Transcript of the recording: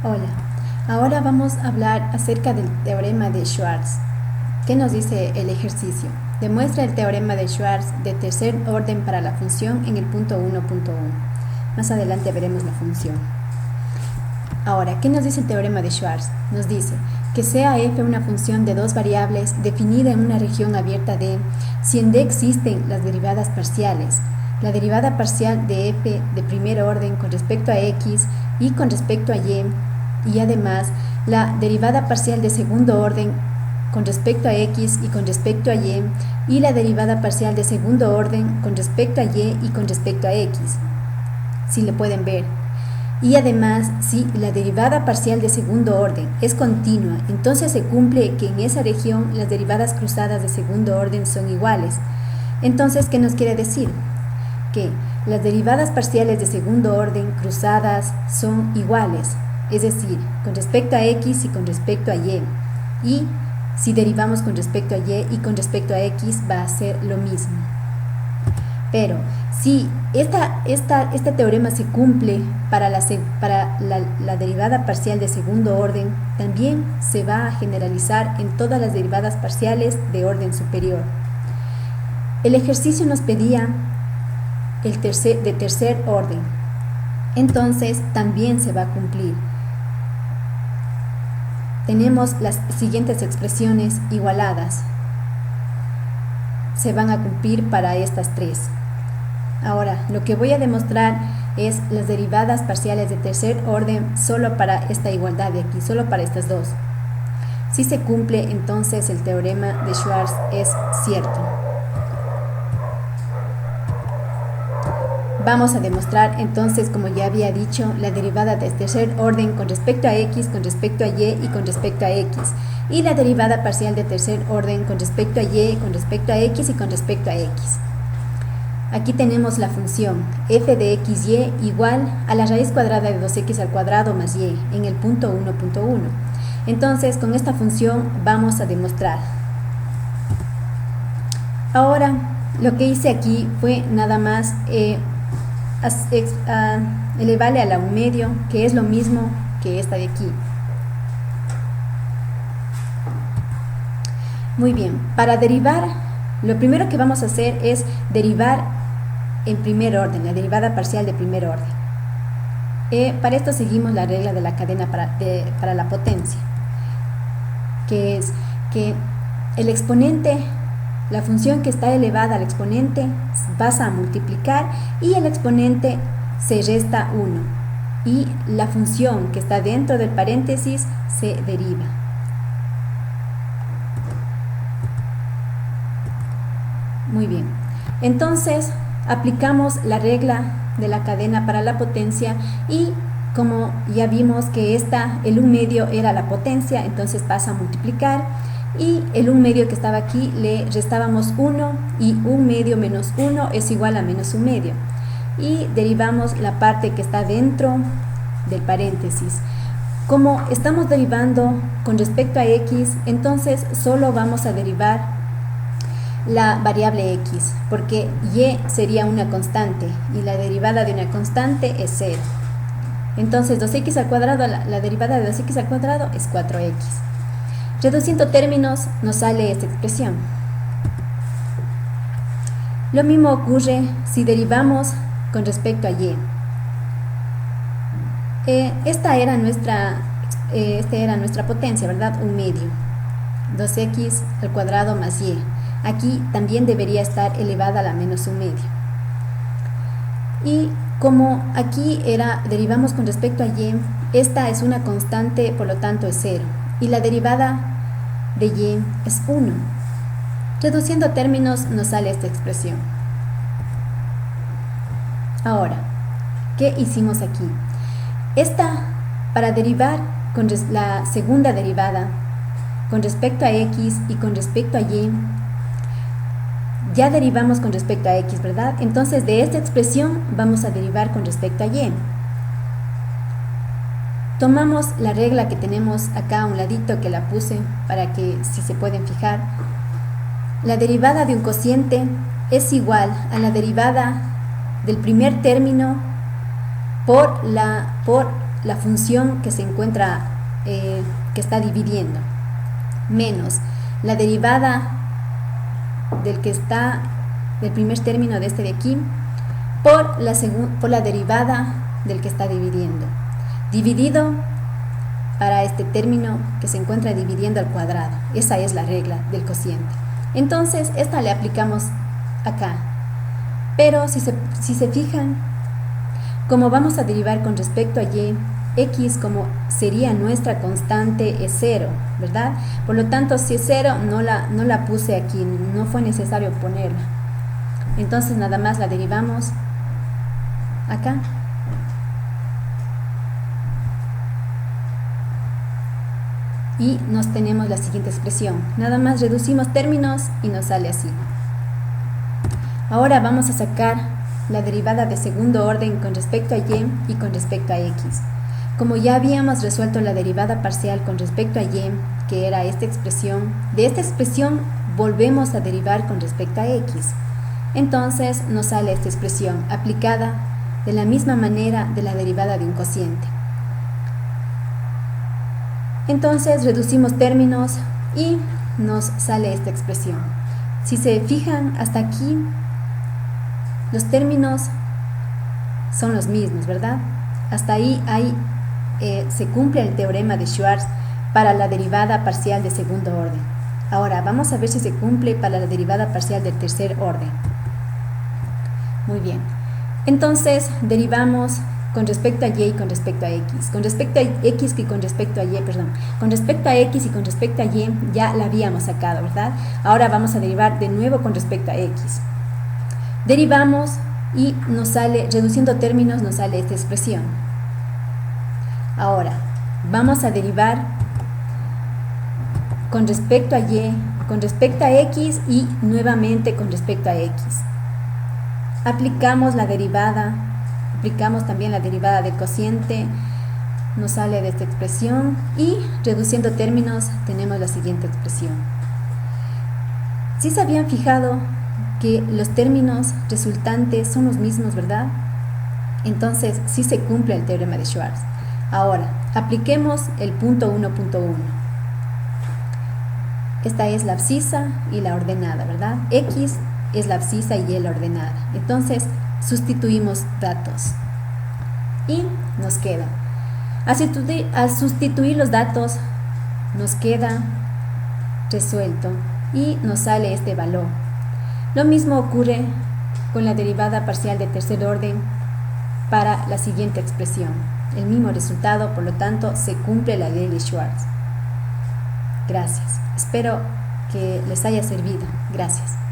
Hola, ahora vamos a hablar acerca del teorema de Schwarz. ¿Qué nos dice el ejercicio? Demuestra el teorema de Schwarz de tercer orden para la función en el punto 1.1. Más adelante veremos la función. Ahora, ¿qué nos dice el teorema de Schwarz? Nos dice que sea f una función de dos variables definida en una región abierta D si en D existen las derivadas parciales. La derivada parcial de f de primer orden con respecto a x y con respecto a y además la derivada parcial de segundo orden con respecto a x y con respecto a y la derivada parcial de segundo orden con respecto a y con respecto a x, si le pueden ver. Y además, si la derivada parcial de segundo orden es continua, entonces se cumple que en esa región las derivadas cruzadas de segundo orden son iguales. Entonces, ¿qué nos quiere decir? Que las derivadas parciales de segundo orden cruzadas son iguales, es decir, con respecto a x y con respecto a y. Y si derivamos con respecto a y con respecto a x va a ser lo mismo. Pero si este teorema se cumple para la derivada parcial de segundo orden, también se va a generalizar en todas las derivadas parciales de orden superior. El ejercicio nos pedía de tercer orden, entonces también se va a cumplir. Tenemos las siguientes expresiones igualadas. Se van a cumplir para estas tres. Ahora, lo que voy a demostrar es las derivadas parciales de tercer orden solo para esta igualdad de aquí, solo para estas dos. Si se cumple, entonces el teorema de Schwarz es cierto. Vamos a demostrar entonces, como ya había dicho, la derivada de tercer orden con respecto a x, con respecto a y con respecto a x. Y la derivada parcial de tercer orden con respecto a y, con respecto a x y con respecto a x. Aquí tenemos la función f de xy igual a la raíz cuadrada de 2x al cuadrado más y en el punto 1.1. Entonces, con esta función vamos a demostrar. Ahora, lo que hice aquí fue nada más elevarle a la 1 medio, que es lo mismo que esta de aquí. Muy bien, para derivar, lo primero que vamos a hacer es derivar en primer orden, la derivada parcial de primer orden. Para esto seguimos la regla de la cadena para la potencia, que es que el exponente, la función que está elevada al exponente, vas a multiplicar y el exponente se resta 1. Y la función que está dentro del paréntesis se deriva. Muy bien. Entonces, aplicamos la regla de la cadena para la potencia y como ya vimos que el 1 medio era la potencia, entonces pasa a multiplicar. Y el 1 medio que estaba aquí le restábamos 1 y 1 medio menos 1 es igual a menos 1 medio. Y derivamos la parte que está dentro del paréntesis. Como estamos derivando con respecto a x, entonces solo vamos a derivar la variable x, porque y sería una constante y la derivada de una constante es 0. Entonces 2x al cuadrado, la derivada de 2x al cuadrado es 4x. Reduciendo términos nos sale esta expresión. Lo mismo ocurre si derivamos con respecto a y. Esta era nuestra potencia, ¿verdad? 1 medio. 2x al cuadrado más y. Aquí también debería estar elevada a la menos 1 medio. Y como aquí derivamos con respecto a y, esta es una constante, por lo tanto es 0. Y la derivada de y es 1. Reduciendo términos nos sale esta expresión. Ahora, ¿qué hicimos aquí? Para derivar con la segunda derivada con respecto a x y con respecto a y, ya derivamos con respecto a x, ¿verdad? Entonces de esta expresión vamos a derivar con respecto a y. Tomamos la regla que tenemos acá a un ladito, que la puse para que si se pueden fijar. La derivada de un cociente es igual a la derivada del primer término por la función que se encuentra, que está dividiendo, menos la derivada del primer término de este de aquí, por la derivada del que está dividiendo, dividido para este término que se encuentra dividiendo al cuadrado. Esa es la regla del cociente. Entonces, esta le aplicamos acá. Pero si se fijan, como vamos a derivar con respecto a y, x como sería nuestra constante es 0, ¿verdad? Por lo tanto, si es 0, no la puse aquí, no fue necesario ponerla. Entonces, nada más la derivamos acá. Y nos tenemos la siguiente expresión. Nada más reducimos términos y nos sale así. Ahora vamos a sacar la derivada de segundo orden con respecto a y con respecto a x. Como ya habíamos resuelto la derivada parcial con respecto a y, que era esta expresión, de esta expresión volvemos a derivar con respecto a x. Entonces nos sale esta expresión aplicada de la misma manera de la derivada de un cociente. Entonces reducimos términos y nos sale esta expresión. Si se fijan hasta aquí, los términos son los mismos, ¿verdad? Hasta ahí se cumple el teorema de Schwarz para la derivada parcial de segundo orden. Ahora vamos a ver si se cumple para la derivada parcial del tercer orden. Muy bien. Entonces derivamos con respecto a y y con respecto a x. Con respecto a x y con respecto a y, perdón. Con respecto a x y con respecto a y ya la habíamos sacado, ¿verdad? Ahora vamos a derivar de nuevo con respecto a x. Derivamos y nos sale, reduciendo términos, nos sale esta expresión. Ahora, vamos a derivar con respecto a y, con respecto a x y nuevamente con respecto a x. Aplicamos la derivada, aplicamos también la derivada del cociente, nos sale de esta expresión y reduciendo términos tenemos la siguiente expresión. ¿Sí se habían fijado que los términos resultantes son los mismos, ¿verdad? Entonces sí se cumple el teorema de Schwarz. Ahora, apliquemos el punto 1.1. Esta es la abscisa y la ordenada, ¿verdad? X es la abscisa y Y la ordenada. Entonces, sustituimos datos. Y nos queda. Al sustituir los datos, nos queda resuelto y nos sale este valor. Lo mismo ocurre con la derivada parcial de tercer orden para la siguiente expresión. El mismo resultado, por lo tanto, se cumple la ley de Schwarz. Gracias. Espero que les haya servido. Gracias.